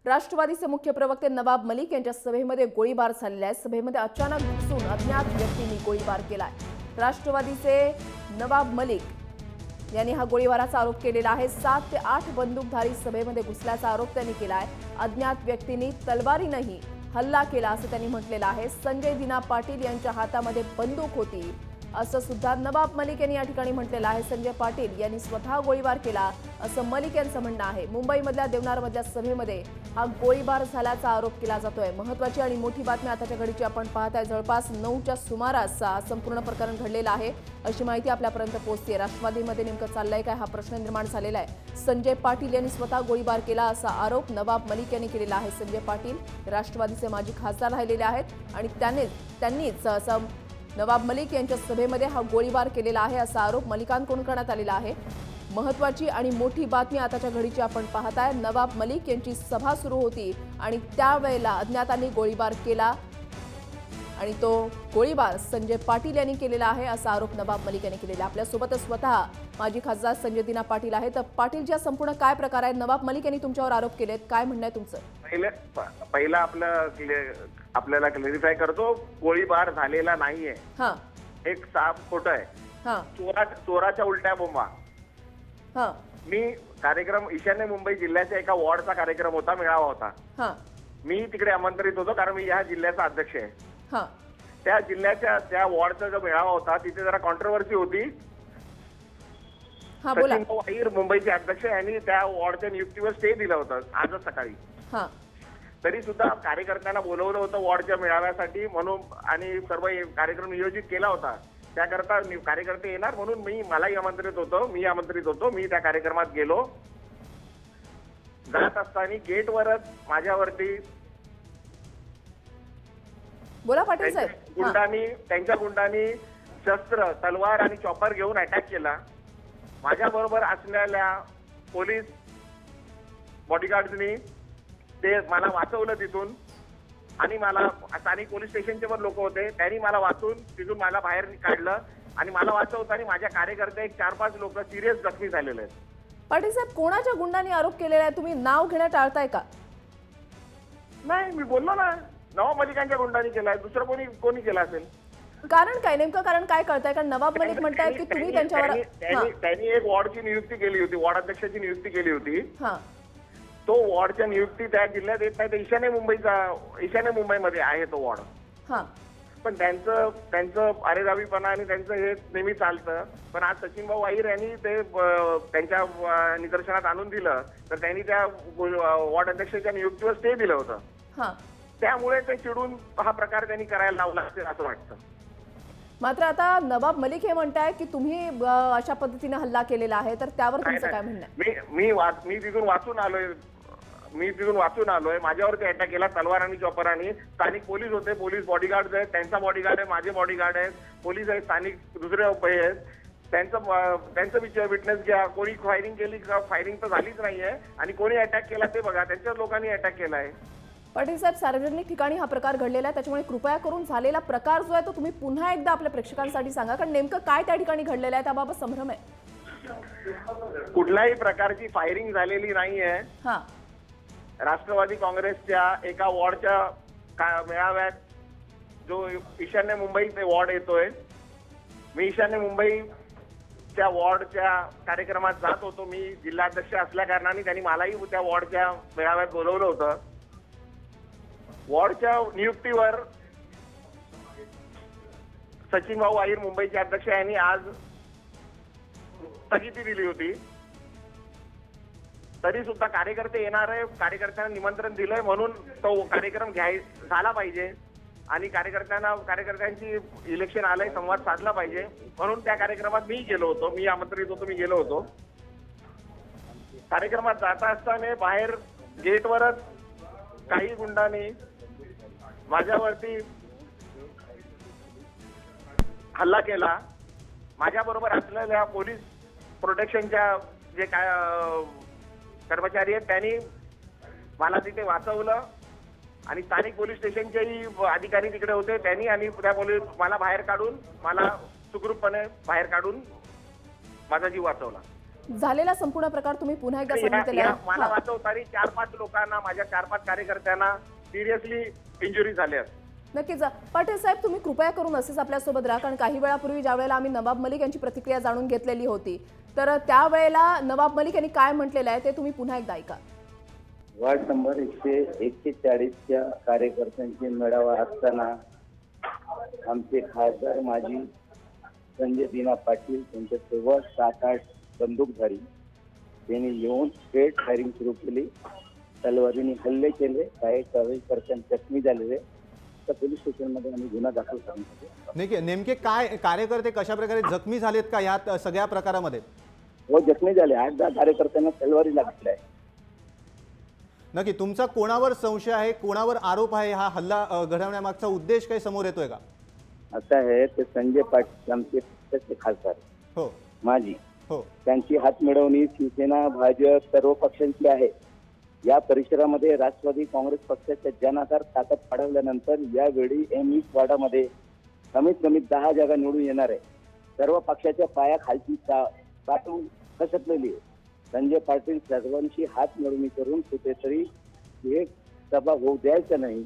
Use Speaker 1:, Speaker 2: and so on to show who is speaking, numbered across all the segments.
Speaker 1: राष्ट्रवादीचे मुख्य प्रवक्ते नवाब मलिक यांच्या सभेमध्ये गोळीबार झालेला आहे। सभेमध्ये अचानक घुसून अज्ञात व्यक्तींनी गोळीबार केलाय। राष्ट्रवादीचे नवाब मलिक यांनी हा गोळीबाराचा आरोप केलेला आहे। 7 ते 8 बंदूकधारी सभेमध्ये घुसल्याचा आरोप त्यांनी केलाय। अज्ञात व्यक्तींनी तलवारीनेही हल्ला केला असं त्यांनी म्हटलेलं आहे। संजय दिना पाटील यांच्या हातामध्ये बंदूक होती असं सुद्धा नवाब मलिक यांनी या ठिकाणी म्हटलेलं आहे। संजय पाटील यांनी स्वतः गोळीबार केला असं मलिक यांचं म्हणणं आहे। मुंबईमधल्या देवनारमधल्या सभेमध्ये हा गोळीबार झाल्याचा आरोप केला जातोय। महत्त्वाची आणि मोठी बातमी आताच्या घडीची आपण पाहताय। जवळपास 9च्या सुमारास संपूर्ण प्रकरण घडलेलं आहे अशी माहिती आपल्यापर्यंत पोहोचते। राष्ट्रवादीमध्ये नेमकं चाललंय काय हा प्रश्न निर्माण झालेला आहे। संजय पाटील यांनी स्वतः गोळीबार केला असा आरोप नवाब मलिक यांनी केलेला आहे। संजय पाटील राष्ट्रवादीचे माजी खासदार राहिलेले आहेत आणि त्यांनीच असं नवाब मलिक यांच्या सभेमध्ये हा गोळीबार केलेला आहे असा आरोप मलिकांकडून करण्यात आलेला आहे। महत्त्वाची आणि मोठी बातमी आताच्या घडीची आपण पाहताय। नवाब मलिक यांची सभा सुरू होती आणि त्यावेळेला अज्ञातांनी गोळीबार केला आणि तो गोळीबार संजय पाटील यांनी केलेला आहे असा आरोप नवाब मलिक यांनी केलेला आहे। आपल्यासोबतच स्वतः माजी खासदार संजय दिना पाटील आहेत। तर पाटीलच्या संपूर्ण काय प्रकार आहे? नवाब मलिक यांनी तुमच्यावर आरोप केलेत, काय म्हणणं आहे तुमचं?
Speaker 2: पहिला आपल्याला क्लॅरिफाय करतो, गोळीबार झालेला नाहीये।
Speaker 1: हां,
Speaker 2: एक साफ खोटं आहे।
Speaker 1: हां,
Speaker 2: चोराच्या उलट्या बोंबा।
Speaker 1: हां,
Speaker 2: मी कार्यक्रम ईशान्य मुंबई जिल्ह्याच्या एका वॉर्डचा कार्यक्रम होता, मेळावा होता।
Speaker 1: हां,
Speaker 2: मी तिकडे आमंत्रित होतो कारण मी या जिल्ह्याचा अध्यक्ष आहे।
Speaker 1: हां,
Speaker 2: त्या जिल्ह्याच्या त्या वॉर्डचा जो मेळावा होता तिथे जरा कॉन्ट्रोवर्सी होती।
Speaker 1: हां, बोला।
Speaker 2: सचिन भाऊ अहिर मुंबईचे अध्यक्ष यांनी त्या वॉर्डच्या नियुक्तीवर स्टे दिला होता आजच सकाळी।
Speaker 1: हां,
Speaker 2: तरी सुद्धा कार्यकर्त्यांना बोलवलं होतं वॉर्डच्या मेळाव्यासाठी म्हणून आणि सर्व कार्यक्रम नियोजित केला होता। त्याकरता कार्यकर्ते येणार म्हणून मलाही आमंत्रित होतो। मी त्या कार्यक्रमात गेलो। जात असताना गेटवरच माझ्यावरती
Speaker 1: बोला पाटील साहेब।
Speaker 2: त्यांच्या गुंडांनी शस्त्र, तलवार आणि चॉपर घेऊन अटॅक केला। माझ्या बरोबर असलेल्या पोलीस बॉडीगार्ड्सनी ते मला वाचवलं तिथून आणि मला स्थानिक पोलीस स्टेशनचे पण लोक होते, त्यांनी मला वाचून तिथून मला बाहेर काढलं आणि मला वाचवताना माझ्या कार्यकर्ते 4-5 लोक सिरियस जखमी झालेले आहेत।
Speaker 1: पाटील साहेब, कोणाच्या गुंडांनी आरोप केलेला आहे? तुम्ही नाव घेणं टाळताय का?
Speaker 2: नाही, मी बोललो ना, नवाब मलिकांच्या गुंडांनी केलाय, दुसरं कोणी केला असेल।
Speaker 1: कारण काय, नेमकं कारण काय कळतंय? कारण नवाब मलिक म्हणतायत की तुम्ही त्यांच्यावर
Speaker 2: त्यांनी एक वॉर्डची नियुक्ती केली होती, वॉर्ड अध्यक्षाची नियुक्ती केली होती।
Speaker 1: हां,
Speaker 2: तो वॉर्डच्या नियुक्ती त्या जिल्ह्यात येत नाही, ईशान्य मुंबईमध्ये आहे तो वॉर्ड।
Speaker 1: हां,
Speaker 2: पण त्यांचं अरेरावीपणा आणि त्यांचं हे नेहमी चालतं। पण आज सचिन भाऊ अहिर यांनी ते त्यांच्या निदर्शनात आणून दिलं तर त्यांनी त्या वॉर्ड अध्यक्षाच्या नियुक्तीवर स्टे दिलं होतं।
Speaker 1: हां,
Speaker 2: त्यामुळे ते चिडून हा प्रकार त्यांनी करायला लावला असेल असं वाटतं।
Speaker 1: मात्र आता नवाब मलिक हे म्हणताय की तुम्ही अशा पद्धतीने हल्ला केलेला आहे, तर त्यावर तुमचं काय म्हणणं आहे?
Speaker 2: मी तिथून वाचून आलोय। माझ्यावरती अटॅक केला तलवार आणि चॉपरांनी। स्थानिक पोलीस होते, पोलीस बॉडीगार्ड आहेत, त्यांचा बॉडीगार्ड आहे, माझे बॉडीगार्ड आहेत, पोलीस आहेत, स्थानिक दुसरे आहेत, त्यांचं विटनेस घ्या। कोणी फायरिंग केली का? फायरिंग तर झालीच नाहीये आणि कोणी अटॅक केला ते बघा, त्यांच्या लोकांनी अटॅक केलाय।
Speaker 1: पाटील साहेब, सार्वजनिक ठिकाणी हा प्रकार घडलेला आहे, त्याच्यामुळे कृपया करून झालेला प्रकार जो आहे तो तुम्ही पुन्हा एकदा आपल्या प्रेक्षकांसाठी सांगा, कारण नेमकं काय त्या ठिकाणी घडलेलं आहे त्याबाबत संभ्रम आहे।
Speaker 2: कुठल्याही प्रकारची फायरिंग झालेली नाहीये।
Speaker 1: हां,
Speaker 2: राष्ट्रवादी काँग्रेसच्या एका वॉर्डच्या मेळाव्यात जो ईशान्य मुंबईचे वॉर्ड येतोय, मी ईशान्य मुंबईच्या वॉर्डच्या कार्यक्रमात जात होतो। मी जिल्हाध्यक्ष असल्या कारणाने त्यांनी मलाही त्या वॉर्डच्या मेळाव्यात बोलवलं होतं। वॉर्डच्या नियुक्तीवर सचिन भाऊ अहिर मुंबईचे अध्यक्ष यांनी आज स्थगिती दिली होती। तरी सुद्धा कार्यकर्ते येणार आहे, कार्यकर्त्यांना निमंत्रण दिलंय म्हणून तो कार्यक्रम झाला पाहिजे आणि कार्यकर्त्यांची इलेक्शन आलंय, संवाद साधला पाहिजे म्हणून त्या कार्यक्रमात मी गेलो होतो। मी आमंत्रित होतो, मी गेलो होतो। कार्यक्रमात जाता असताना बाहेर गेटवरच काही गुंडांनी माझ्यावरती हल्ला केला। माझ्या बरोबर असलेल्या पोलीस प्रोटेक्शनच्या जे काय कर्मचारी आहेत त्यांनी मला तिथे वाचवलं आणि स्थानिक पोलीस स्टेशनचेही अधिकारी तिकडे होते, त्यांनी आणि त्या पोलीस मला सुखरूपपणे बाहेर काढून माझा जीव वाचवला।
Speaker 1: झालेला संपूर्ण प्रकार तुम्ही पुन्हा एकदा सांगितलेला आहे.
Speaker 2: मला
Speaker 1: हां.
Speaker 2: वाचवताना 4-5 लोकांना, माझ्या 4-5 कार्यकर्त्यांना सिरियसली इंजुरी झाल्या.
Speaker 1: नक्कीच. पाटील साहेब, तुम्ही कृपया करून असेच आपल्यासोबत राहा, कारण काही वेळापूर्वी ज्या वेळेला आम्ही नवाब मलिक यांची प्रतिक्रिया जाणून घेतलेली होती, तर त्यावेळेला नवाब मलिक यांनी काय म्हटलेलं आहे ते तुम्ही पुन्हा एकदा ऐका.
Speaker 3: वार्ड नंबर 141च्या कार्यकर्त्यांचे मेळावा असताना आमचे खासदार माजी संजय दिना पाटील त्यांच्यासोबत 7-8 बंदूकधारी त्यांनी येऊन स्ट्रेट फायरिंग सुरू केली. तलवारीने हल्ले केले. काही कार्यकर्ते जखमी झालेले. तर पोलीस स्टेशनमध्ये आम्ही गुन्हा दाखल करण्यात.
Speaker 4: नेमके काय कार्यकर्ते कशा प्रकारे जखमी झालेत का यात सगळ्या प्रकारामध्ये?
Speaker 3: हो, जखमी झाले. 8-10 कार्यकर्त्यांना तलवारी लागली आहे.
Speaker 4: नक्की तुमचा कोणावर संशय आहे, कोणावर आरोप आहे? हा हल्ला घडवण्यामागचा उद्देश काही समोर येतोय का?
Speaker 3: असं आहे, ते संजय पाटील आमचे पक्षाचे खासदार
Speaker 4: हो
Speaker 3: माजी,
Speaker 4: हो
Speaker 3: त्यांची हात मिळवणी शिवसेना भाजप सर्व पक्षांची आहे. या परिसरामध्ये राष्ट्रवादी काँग्रेस पक्षाच्या जनाधार ताकद वाढवल्यानंतर यावेळी एम वार्डामध्ये कमीत कमी 10 जागा निवडून येणार आहे. सर्व पक्षाच्या पायाखालची पातळी खसकलेली आहे. संजय पाटील सर्वांशी हात मिळवणी करून कुठेतरी एक सभा होऊ द्यायचं नाही.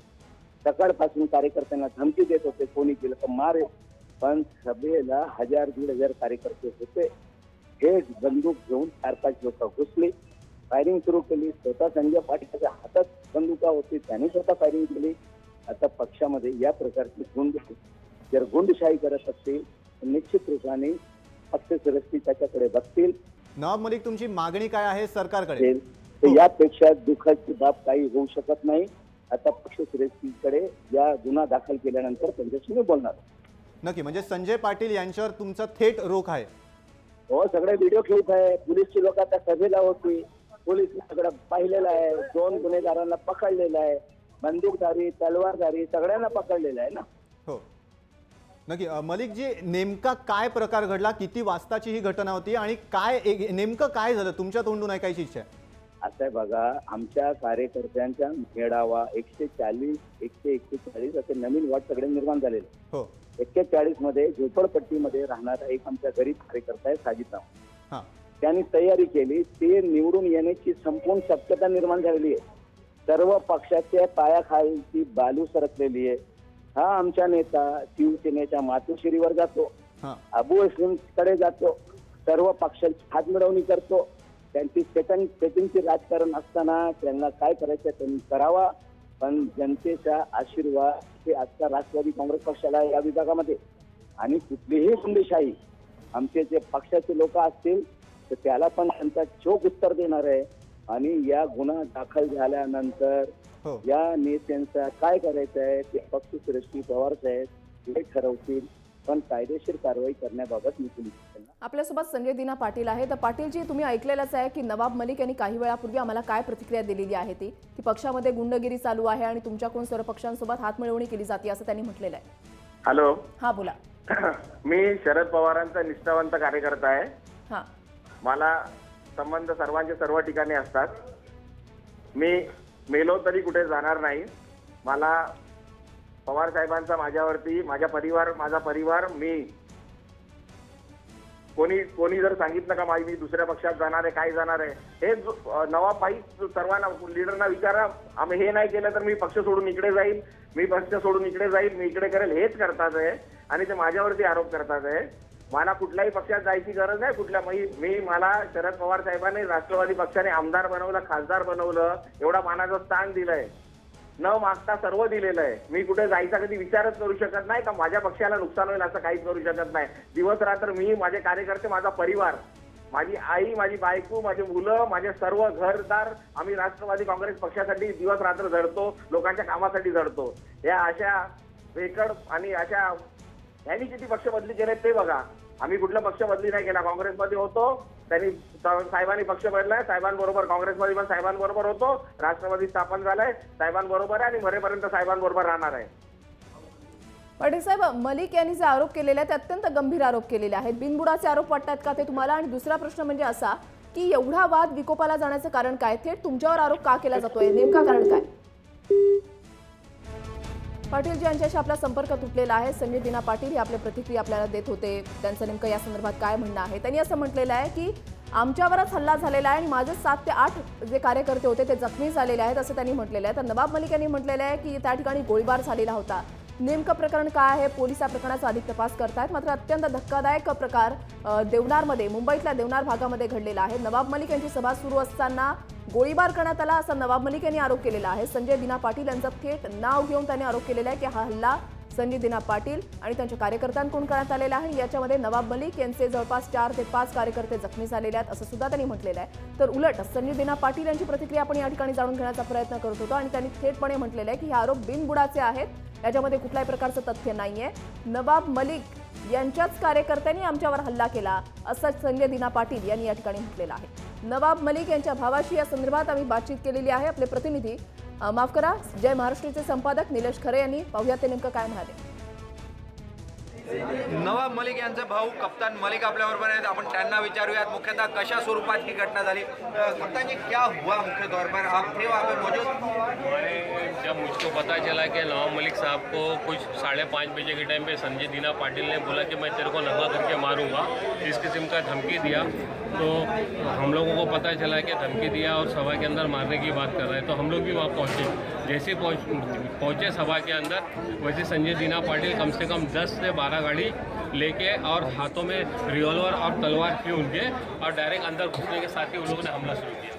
Speaker 3: सकाळपासून कार्यकर्त्यांना धमकी देत होते, कोणी केलं तर मारे. पण सभेला 1000-1500 कार्यकर्ते होते. हे बंदूक घेऊन 4-5 लोक घुसले, फायरिंग सुरू केली. स्वतः संजय पाटीलच्या हातात बंदुका होती, त्यांनी स्वतः फायरिंग केली. आता पक्षामध्ये या प्रकारची जर गुंडशाही करत असतील तर निश्चित रूपाने पक्ष श्रेष्ठी त्याच्याकडे बघतील.
Speaker 4: नवाब मलिक, तुमची मागणी काय आहे सरकारकडे?
Speaker 3: तर यापेक्षा दुःखाची बाब काही होऊ शकत नाही. आता पक्ष श्रेष्ठीकडे या गुन्हा दाखल केल्यानंतर त्यांच्याशी मी बोलणार.
Speaker 4: नक्की, म्हणजे संजय पाटील यांच्यावर तुमचा थेट रोख आहे?
Speaker 3: हो, सगळे व्हिडिओ क्लिप आहे. पोलीसची लोक आता सभेला होती, पोलीस सगळं पाहिलेलं आहे. 2 गुन्हेगारांना पकडलेलं आहे. बंदूकधारी, तलवारधारी सगळ्यांना पकडलेलं आहे ना.
Speaker 4: हो नक्की. मलिक जी, नेमका काय प्रकार घडला? किती वाजताची ही घटना होती आणि काय नेमकं काय झालं? तुमच्या तोंडून ऐकायची इच्छा आहे.
Speaker 3: असं आहे बघा, आमच्या कार्यकर्त्यांच्या मेळावा 140, 141 असे नवीन वॉर्ड सगळे निर्माण झालेले.
Speaker 4: हो,
Speaker 3: 41 मध्ये झोपडपट्टीमध्ये राहणारा एक आमचा गरीब कार्यकर्ता आहे साजिद राव.
Speaker 4: हां,
Speaker 3: त्यांनी तयारी केली. ते निवडून येण्याची संपूर्ण शक्यता निर्माण झालेली आहे. सर्व पक्षाच्या पायाखालची बालू सरकलेली आहे. हा आमचा नेता शिवसेनेच्या मातोश्रीवर जातो,
Speaker 4: हां,
Speaker 3: अबू अस्लम कडे जातो, सर्व पक्षांची हात मिळवणी करतो. त्यांची सेटिंगचे राजकारण असताना त्यांना काय करायचं त्यांनी करावा. पण जनतेचा आशीर्वाद हे आजचा राष्ट्रवादी काँग्रेस पक्षाला आहे या विभागामध्ये. आणि कुठलीही गुंडशाही आमचे जे पक्षाचे लोक असतील तर त्याला पण त्यांचा चोख उत्तर देणार आहे. आणि या गुन्हा दाखल झाल्यानंतर
Speaker 4: हो,
Speaker 3: या नेत्यांचा काय करायचं आहे ते पक्ष श्रेष्ठी पवार साहेब हे ठरवतील. पण कायदेशीर कारवाई करण्याबाबत मी पोलीस.
Speaker 1: आपल्यासोबत संजय दिना पाटील आहे. तर पाटीलजी, तुम्ही ऐकलेलंच आहे की नवाब मलिक यांनी काही वेळापूर्वी आम्हाला काय प्रतिक्रिया दिलेली आहे ती की पक्षामध्ये गुंडगिरी चालू आहे आणि तुमच्याकडून सर्व पक्षांसोबत हातमिळवणी केली जाते असं त्यांनी म्हटलेलं आहे.
Speaker 2: हॅलो,
Speaker 1: हा बोला.
Speaker 2: मी शरद पवारांचा निष्ठावंत कार्यकर्ता आहे.
Speaker 1: हा,
Speaker 2: मला संबंध सर्वांचे सर्व ठिकाणी असतात. मी मेलो तरी कुठे जाणार नाही. मला पवार साहेबांचा माझ्यावरती, माझा परिवार, मी कोणी जर सांगितलं का मी दुसऱ्या पक्षात जाणार आहे, काय जाणार आहे, हे नवाब भाई सर्वांना लीडरना विचारा. आम्ही हे नाही केलं तर मी पक्ष सोडून इकडे जाईल, मी इकडे करेल, हेच करतात आहे. आणि ते माझ्यावरती आरोप करतात आहे. मला कुठल्याही पक्षात जायची गरज नाही. मला शरद पवार साहेबांनी राष्ट्रवादी पक्षाने आमदार बनवलं, खासदार बनवलं, एवढा मानाचं स्थान दिलंय. न मागता सर्व दिलेलं आहे. मी कुठे जायचा कधी विचारच करू शकत नाही का माझ्या पक्षाला नुकसान होईल असं काहीच करू शकत नाही. दिवस रात्र मी, माझे कार्यकर्ते, माझा परिवार, माझी आई, माझी बायको, माझी मुलं, माझे सर्व घरदार, आम्ही राष्ट्रवादी काँग्रेस पक्षासाठी दिवस रात्र झडतो, लोकांच्या कामासाठी झडतो. या अशा वेकड आणि अशा यांनी किती पक्ष बदली केले ते बघा. आम्ही कुठला पक्ष बदली नाही केला. काँग्रेसमध्ये होतो, त्यांनी साहेबांनी पक्ष बदलाय, साहेबांबरोबर काँग्रेसमध्ये पण साहेबांबरोबर होतो, राष्ट्रवादी स्थापन झालाय, साहेबांबरोबर आहे आणि मरेपर्यंत साहेबांबरोबर राहणार आहे.
Speaker 1: पाटील साहेब, मलिक यांनी जे आरोप केलेले आहेत ते अत्यंत गंभीर आरोप केलेले आहेत. बिनबुडाचे आरोप वाटतात का ते तुम्हाला? आणि दुसरा प्रश्न म्हणजे असा की एवढा वाद विकोपाला जाण्याचं कारण काय? थेट तुमच्यावर आरोप का केला जातोय? नेमका कारण काय? पाटीलजी यांच्याशी आपला संपर्क तुटलेला आहे. संजय दिना पाटील हे आपली प्रतिक्रिया आपल्याला देत होते. त्यांचं नेमकं या संदर्भात काय म्हणणं आहे? त्यांनी असं म्हटलेलं आहे की आमच्यावरच हल्ला झालेला आहे आणि माझे 7 ते 8 जे कार्यकर्ते होते ते जखमी झालेले आहेत असं त्यांनी म्हटलेलं आहे। तर नवाब मलिक यांनी म्हटलेलं आहे की त्या ठिकाणी गोळीबार झालेला होता। नेमकं प्रकरण काय आहे, पोलीस या प्रकरणाचा अधिक तपास करतायत। मात्र अत्यंत धक्कादायक प्रकार देवनारमध्ये, मुंबईतल्या देवनार भागामध्ये घडलेला आहे। नवाब मलिक यांची सभा सुरू असताना गोळीबार करण्यात आला असा नवाब मलिक यांनी आरोप केलेला आहे। संजय दिना पाटील यांचं थेट नाव घेऊन त्यांनी आरोप केलेला आहे की हा हल्ला संजय दिना पाटील आणि त्यांच्या कार्यकर्त्यांकडून करण्यात आलेला आहे। याच्यामध्ये नवाब मलिक यांचे जवळपास 4 ते 5 कार्यकर्ते जखमी झालेले आहेत असं सुद्धा त्यांनी म्हटलेलं आहे। तर उलट संजय दिना पाटील यांची प्रतिक्रिया आपण या ठिकाणी जाणून घेण्याचा प्रयत्न करत होतो आणि त्यांनी थेटपणे म्हटलेलं आहे की हे आरोप बिनबुडाचे आहेत, याच्यामध्ये कुठल्याही प्रकारचं तथ्य नाहीये। नवाब मलिक यांच्याच कार्यकर्त्यांनी आमच्यावर हल्ला केला असं संजय दिना पाटील यांनी या ठिकाणी म्हटलेलं आहे। नवाब मलिक यांच्या भावाशी या संदर्भात आम्ही बातचीत केलेली आहे। आपले प्रतिनिधी माफ करा, जय महाराष्ट्राचे संपादक निलेश खरे यांनी, पाहूया ते नेमकं काय म्हणाले।
Speaker 5: नवाब मलिक यांचे भाऊ कप्तान मलिक आपल्याबरोबर आहेत। आपण त्यांना विचारूयात मुख्यतः कशा स्वरूपात ही घटना झाली। कप्तान जी क्या हुआ मुख्य तौर पर, आप थे वहाँ पे मौजूद?
Speaker 6: जब मुझको पता चला कि नवाब मलिक साहब को कुछ 5:30 बजे के टाइम पे संजय दिना पाटिल ने बोला कि मैं तेरे को नंगा करके मारूंगा, इस किस्म का धमकी दिया, तो हम लोगों को पता चला कि धमकी दिया और सभा के अंदर मारने की बात कर रहे हैं। तो हम लोग भी वहाँ पहुँचे। जैसे पहुँचे सभा के अंदर, वैसे संजय दिना पाटिल कम से कम 10 से 12 गाड़ी लेके और हाथों में रिवॉल्वर और तलवार थी उनके, और डायरेक्ट अंदर घुसने के साथ ही उन लोगों ने हमला शुरू किया।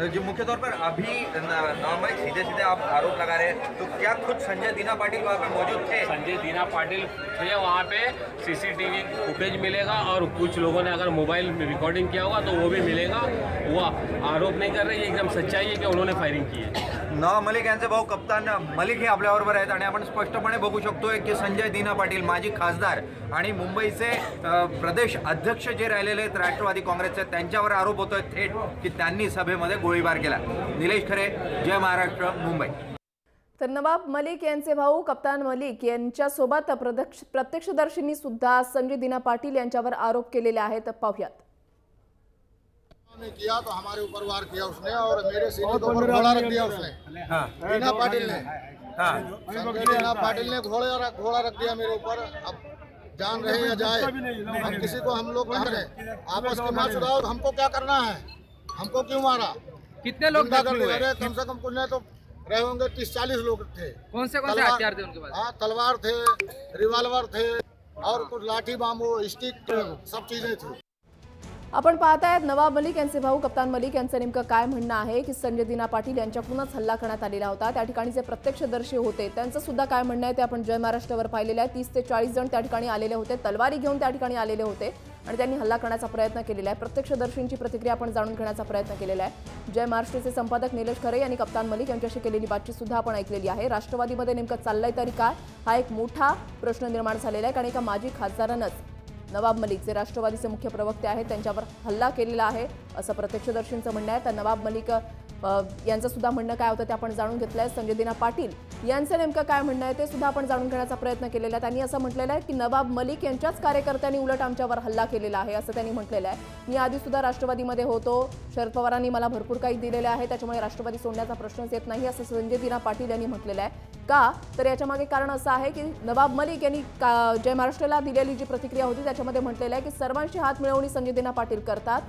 Speaker 5: जो मुख्य तौर पर अभी नवाब मलिक सीधे सीधे आप आरोप लगा रहे हैं, तो क्या खुद संजय दिना पाटिल वहाँ पे मौजूद थे?
Speaker 6: संजय दिना पाटिल थे वहाँ पे, सीसीटीवी फुटेज मिलेगा और कुछ लोगों ने अगर मोबाइल में रिकॉर्डिंग किया होगा तो वो भी मिलेगा। वो आरोप नहीं कर रहे, ये एकदम सच्चाई है कि उन्होंने फायरिंग की है।
Speaker 5: नवाब मलिक यांचे भाऊ कप्तान मलिक हे आपल्याबरोबर आहेत आणि आपण स्पष्टपणे बघू शकतोय की संजय दिना पाटील माजी खासदार आणि मुंबईचे प्रदेश अध्यक्ष जे राहिलेले आहेत राष्ट्रवादी काँग्रेसचे, त्यांच्यावर आरोप होतोय थेट की त्यांनी सभेमध्ये गोळीबार केला। निलेश खरे, जय महाराष्ट्र, मुंबई।
Speaker 1: तर नवाब मलिक यांचे भाऊ कप्तान मलिक यांच्यासोबत प्रत्यक्षदर्शींनी सुद्धा संजय दिना पाटील यांच्यावर आरोप केलेले आहेत। पाहूयात।
Speaker 7: ने किया तो हमारे ऊपर वार किया उसने और मेरे सीने के ऊपर घोड़ा रख दिया उसने। दिना पाटिल ने, संजय दिना पाटिल ने घोड़ा रख दिया मेरे ऊपर। अब जान रहे या जाए, हम किसी को हम लोग कह रहे आपस की मार छुड़ाओ, हमको क्या करना है, हमको क्यों मारा,
Speaker 8: कितने लोग जख्मी हुए?
Speaker 7: कम से कम कुछ नहीं तो रहे होंगे 30-40 लोग थे।
Speaker 8: कौन से हथियार थे उनके पास?
Speaker 7: हाँ, तलवार थे, रिवॉल्वर थे और कुछ लाठी बांबू, स्टिक, सब चीजें थी।
Speaker 1: आपण पाहतायत नवाब मलिक यांचे भाऊ कप्तान मलिक यांचं नेमकं काय म्हणणं आहे की संजय दिना पाटील यांच्याकडूनच हल्ला करण्यात आलेला होता। त्या ठिकाणी जे प्रत्यक्षदर्शी होते त्यांचं सुद्धा काय म्हणणं आहे ते आपण जय महाराष्ट्रावर पाहिलेलं आहे। 30 ते 40 जण त्या ठिकाणी आलेले होते, तलवारी घेऊन त्या ठिकाणी आलेले होते आणि त्यांनी हल्ला करण्याचा प्रयत्न केलेला आहे। प्रत्यक्षदर्शींची प्रतिक्रिया आपण जाणून घेण्याचा प्रयत्न केलेला आहे। जय महाराष्ट्राचे संपादक निलेश खरे यांनी कप्तान मलिक यांच्याशी केलेली बातचीत सुद्धा आपण ऐकलेली आहे। राष्ट्रवादीमध्ये नेमकं चाललंय तरी काय, हा एक मोठा प्रश्न निर्माण झालेला आहे, कारण एका माजी खासदारानंच नवाब मलिक जे राष्ट्रवादीचे मुख्य प्रवक्ते आहेत त्यांच्यावर हल्ला केलेला आहे असं प्रत्यक्षदर्शींचं म्हणणं आहे। तर नवाब मलिक यांचं सुद्धा म्हणणं काय होतं ते आपण जाणून घेतलंय। संजय दिना पाटील यांचं नेमकं काय म्हणणं आहे ते सुद्धा आपण जाणून घेण्याचा प्रयत्न केलेला आहे। त्यांनी असं म्हटलेलं आहे की नवाब मलिक यांच्याच कार्यकर्त्यांनी उलट आमच्यावर हल्ला केलेला आहे असं त्यांनी म्हटलेलं आहे। मी आधी सुद्धा राष्ट्रवादीमध्ये होतो, शरद पवारांनी मला भरपूर काही दिलेले आहे, त्याच्यामुळे राष्ट्रवादी सोडण्याचा प्रश्नच येत नाही असं संजय दिना पाटील यांनी म्हटलेलं आहे। का तर याच्यामागे कारण असं आहे की नवाब मलिक यांनी जय महाराष्ट्राला दिलेली जी प्रतिक्रिया होती त्याच्यामध्ये म्हटलेलं आहे की सर्वांशी हात मिळवणी संजय दिना पाटील करतात,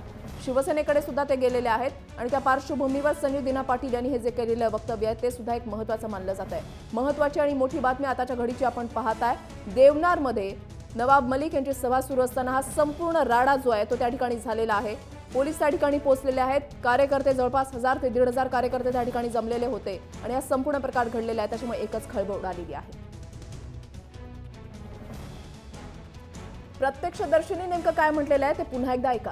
Speaker 1: शिवसेनेकडे सुद्धा ते गेलेले आहेत आणि त्या पार्श्वभूमीवर संजय दिना पाटील यांनी हे जे केलेलं वक्तव्य आहे ते सुद्धा एक महत्त्वाचं मानलं जात आहे। महत्त्वाची आणि मोठी बातमी आताच्या घडीची आपण पाहताय। देवनारमध्ये नवाब मलिक यांची सभा सुरू असताना हा संपूर्ण राडा जो आहे तो त्या ठिकाणी झालेला आहे। पोलीस त्या ठिकाणी पोहोचलेले आहेत, कार्यकर्ते जवळपास 1000 ते 1500 कार्यकर्ते त्या ठिकाणी जमलेले होते आणि हा संपूर्ण प्रकार घडलेला आहे, त्याच्यामुळे एकच खळबळ उडालेली आहे। प्रत्यक्षदर्शींनी नेमकं काय म्हटलेलं आहे ते पुन्हा एकदा ऐका।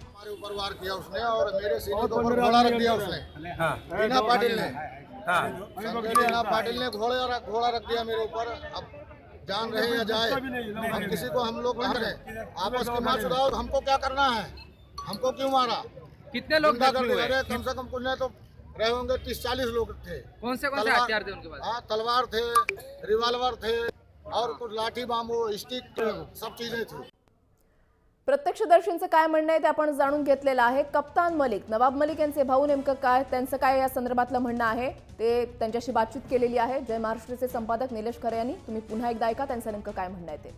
Speaker 7: हमारे ऊपर वार किया उसने और मेरे सीने के ऊपर घोड़ा रख दिया उसने। दिना पाटिल ने, संजय दिना पाटिल ने घोड़ा रख दिया मेरे ऊपर। अब जान रहे या जाए, हम किसी को हम लोग कह रहे आपस की मार छुड़ाओ, हमको क्या करना है, हमको क्यों मारा,
Speaker 8: कितने लोग जख्मी हुए?
Speaker 7: कम से कम कुछ नहीं तो रहे होंगे 30-40 लोग थे।
Speaker 8: कौन से हथियार थे उनके पास?
Speaker 7: हाँ, तलवार थे, रिवॉल्वर थे और कुछ लाठी बांबू, स्टिक, सब चीजें थी।
Speaker 1: प्रत्यक्षदर्शींचं काय म्हणणं आहे ते आपण जाणून घेतलेलं आहे। कप्तान मलिक, नवाब मलिक यांचे भाऊ नेमकं काय, त्यांचं काय या संदर्भातलं म्हणणं आहे ते त्यांच्याशी बातचीत केलेली आहे। जय महाराष्ट्राचे संपादक निलेश खरे यांनी, तुम्ही पुन्हा एकदा ऐका त्यांचं नेमकं काय म्हणणं आहे ते।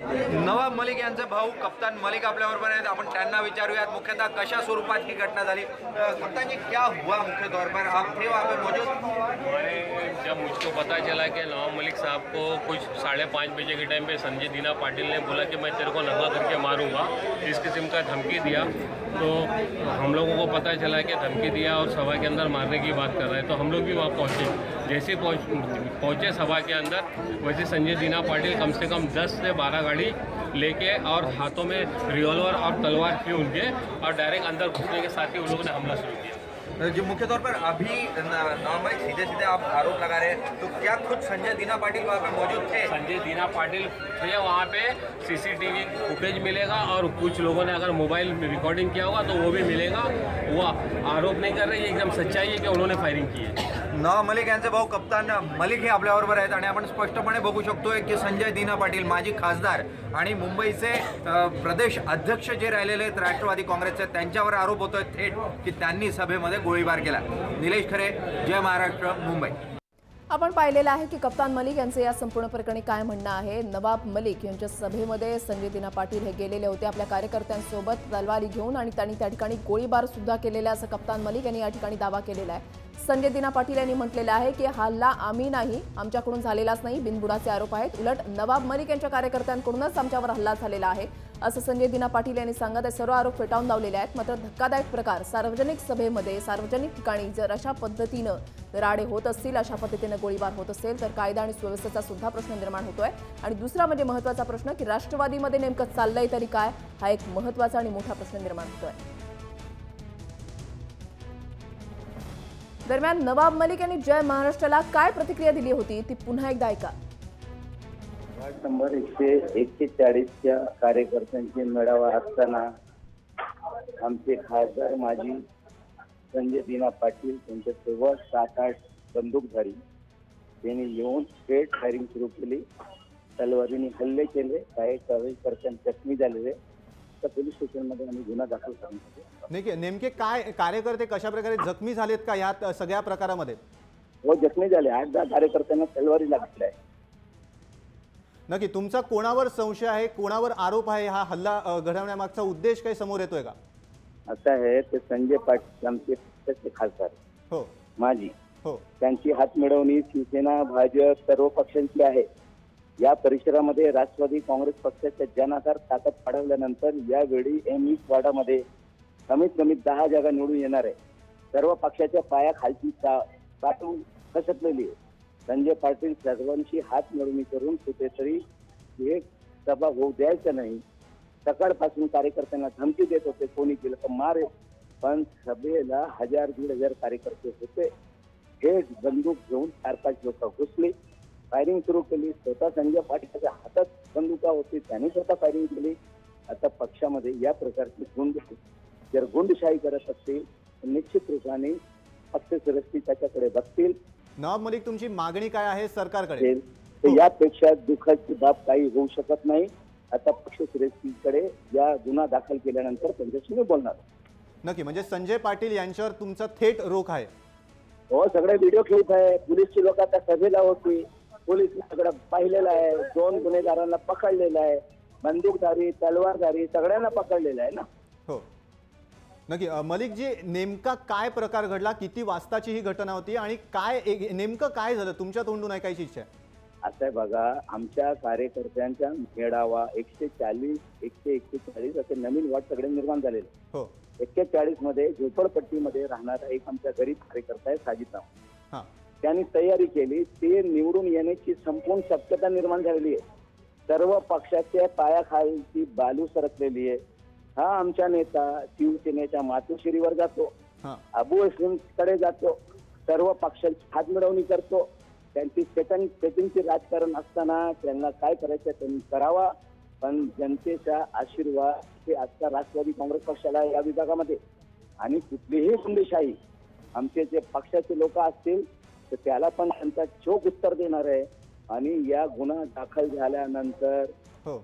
Speaker 5: नवाब मलिक यांचे भाऊ कप्तान मलिक आपल्याबरोबर आहेत. आपण त्यांना विचारूयात मुख्यतः कशा स्वरूपात ही घटना झाली. कप्तान जी क्या हुआ मुख्य तौर पर, आप थे वहाँ पे मौजूद?
Speaker 6: जब मुझको पता चला कि नवाब मलिक साहब को कुछ 5:30 बजे के टाइम पे संजय दीना पाटिल ने बोला कि मैं तेरे को नंगा करके मारूंगा, इस किस्म का धमकी दिया, तो हम लोगों को पता चला कि धमकी दिया और सभा के अंदर मारने की बात कर रहे हैं. तो हम लोग भी वहाँ पहुँचे. जैसे पहुँचे सभा के अंदर, वैसे संजय दीना पाटिल कम से कम 10 से 12 गाड़ी लेके और हाथों में रिवॉल्वर और तलवार थी उनके, और डायरेक्ट अंदर घुसने के साथ ही उन लोगों ने हमला शुरू किया.
Speaker 5: जो मुख्य तौर पर अभी नवाब मलिक सीधे सीधे आप आरोप लगा रहे हैं, तो क्या खुद संजय दीना पाटिल वहाँ पे मौजूद थे?
Speaker 6: संजय दीना पाटिल थे वहाँ पे. सीसीटीवी फुटेज मिलेगा और कुछ लोगों ने अगर मोबाइल में रिकॉर्डिंग किया होगा तो वो भी मिलेगा. वो आरोप नहीं कर रहे, ये एकदम सच्चाई है कि उन्होंने फायरिंग की है.
Speaker 5: नवाब मलिक यांचे भाऊ कप्तान मलिक हे आपल्याबरोबर आहेत आणि आपण स्पष्टपणे बघू शकतोय की संजय दीना पाटील माजी खासदार आणि मुंबईचे प्रदेश अध्यक्ष जे राहिलेले आहेत राष्ट्रवादी काँग्रेसचे, त्यांच्यावर आरोप होतोय थेट की त्यांनी सभेमध्ये गोळीबार केला. निलेश खरे, जय महाराष्ट्र, मुंबई.
Speaker 1: आपण पाहिलेलं आहे की कप्तान मलिक यांचे या संपूर्ण प्रकरणी काय म्हणणं आहे. नवाब मलिक यांच्या सभेमध्ये संजय दीना पाटील हे गेलेले होते आपल्या कार्यकर्त्यांसोबत तलवारी घेऊन, आणि त्यांनी त्या ठिकाणी गोळीबार सुद्धा केलेला असं कप्तान मलिक यांनी या ठिकाणी दावा केलेला आहे. संजय दीना पाटील यांनी म्हटलेलं आहे की हल्ला आम्ही नाही, आमच्याकडून झालेलाच नाही, बिनबुडाचे आरोप आहेत. उलट नवाब मलिक यांच्या कार्यकर्त्यांकडूनच आमच्यावर हल्ला झालेला आहे असं संजय दीना पाटील यांनी सांगत सर्व आरोप फेटाळून लावलेले आहेत. मात्र धक्कादायक प्रकार सार्वजनिक सभेमध्ये, सार्वजनिक ठिकाणी जर अशा पद्धतीनं राडे होत असतील, अशा पद्धतीनं गोळीबार होत असेल तर कायदा आणि सुव्यवस्थेचा सुद्धा प्रश्न निर्माण होतोय. आणि दुसरा म्हणजे महत्त्वाचा प्रश्न की राष्ट्रवादीमध्ये नेमकं चाललंय तरी काय, हा एक महत्त्वाचा आणि मोठा प्रश्न निर्माण होतोय. दरम्यान नवाब मलिक यांनी जय महाराष्ट्राला काय प्रतिक्रिया दिली होती ती पुन्हा एकदा ऐका.
Speaker 3: वार्ड नंबर 140च्या कार्यकर्त्यांचे मेळावा असताना आमचे खासदार माजी संजय दीना पाटील त्यांच्यासोबत 7-8 बंदूकधारी त्यांनी येऊन स्ट्रेट फायरिंग सुरू केली. तलवारीने हल्ले केले. काही कार्यकर्ते जखमी झालेले. तर पोलीस स्टेशनमध्ये आम्ही गुन्हा दाखल करण्यात.
Speaker 4: नेमके काय कार्यकर्ते कशा प्रकारे जखमी झालेत का यात सगळ्या प्रकारामध्ये?
Speaker 3: हो, जखमी झाले. 8-10 कार्यकर्त्यांना तलवारी लागलेल्या आहे.
Speaker 4: नक्की तुमचा कोणावर संशय आहे, कोणावर आरोप आहे? हा हल्ला घडवण्यामागचा उद्देश काही समोर येतोय का?
Speaker 3: असं आहे, ते संजय पाटील आमचे पक्षाचे खासदार
Speaker 4: हो
Speaker 3: माजी,
Speaker 4: हो,
Speaker 3: त्यांची हात मिळवणी शिवसेना, भाजप सर्व पक्षांची आहे. या परिसरामध्ये राष्ट्रवादी काँग्रेस पक्षाच्या जनाधार ताकद वाढवल्यानंतर यावेळी एम वाडामध्ये कमीत कमी 10 जागा निवडून येणार आहे. सर्व पक्षाच्या पायाखालची पाठवून खसकलेली आहे. संजय पाटील सर्वांशी हात मिळवणी करून कुठेतरी एक सभा होऊ द्यायचं नाही. सकाळपासून कार्यकर्त्यांना धमकी देत होते, कोणी केलं तर मारे. पण सभेला 1000-1500 कार्यकर्ते होते. हे बंदूक घेऊन 4-5 लोक घुसले, फायरिंग सुरू केली. स्वतः संजय पाटीलच्या हातात बंदुका होती, त्यांनी स्वतः फायरिंग केली. आता पक्षामध्ये या प्रकारची जर गुंडशाही करत असतील तर निश्चित रूपाने पक्षश्रेष्ठी त्याच्याकडे बघतील.
Speaker 4: नवाब मलिक, तुमची मागणी काय आहे सरकारकडे?
Speaker 3: यापेक्षा दुःखाची बाब काही होऊ शकत नाही. आता पक्षश्रेष्ठीकडे या गुन्हा दाखल केल्यानंतर त्यांच्याशी मी बोलणार.
Speaker 4: नक्की, म्हणजे संजय पाटील यांच्यावर तुमचा थेट रोख आहे?
Speaker 3: हो, सगळे व्हिडिओ क्लिप आहे. पोलीसची लोक आता सभेला होती, पोलीस सगळं पाहिलेलं आहे. 2 गुन्हेगारांना पकडलेलं आहे. बंदूकधारी, तलवारधारी सगळ्यांना पकडलेलं आहे ना.
Speaker 4: हो, नक्की. मलिक जी, नेमका काय प्रकार घडला, किती वाजताची ही घटना होती आणि काय नेमकं काय झालं तुमच्या तोंडून ऐकायची इच्छा आहे.
Speaker 3: असं आहे बघा, आमच्या कार्यकर्त्यांच्या मेळावा 140 असे नवीन वॉर्ड सगळे निर्माण झालेले.
Speaker 4: हो,
Speaker 3: 140 मध्ये झोपडपट्टीमध्ये राहणारा एक आमचा गरीब कार्यकर्ता आहे साजिदराव.
Speaker 4: हां,
Speaker 3: त्यांनी तयारी केली. ते निवडून येण्याची संपूर्ण शक्यता निर्माण झालेली आहे. सर्व पक्षाच्या पायाखालची बालू सरकलेली आहे. हा आमचा नेता शिवसेनेच्या मातोश्रीवर जातो, अबू अस्लम कडे जातो, सर्व पक्षांची हात मिळवणी करतो. त्यांची सेटिंगचे राजकारण असताना त्यांना काय करायचं त्यांनी करावा. पण जनतेचा आशीर्वाद हे आजचा राष्ट्रवादी काँग्रेस पक्षाला या विभागामध्ये. आणि कुठलीही गुंडशाही आमचे जे पक्षाचे लोक असतील तर त्याला पण त्यांचा चोख उत्तर देणार आहे. आणि या गुन्हा दाखल झाल्यानंतर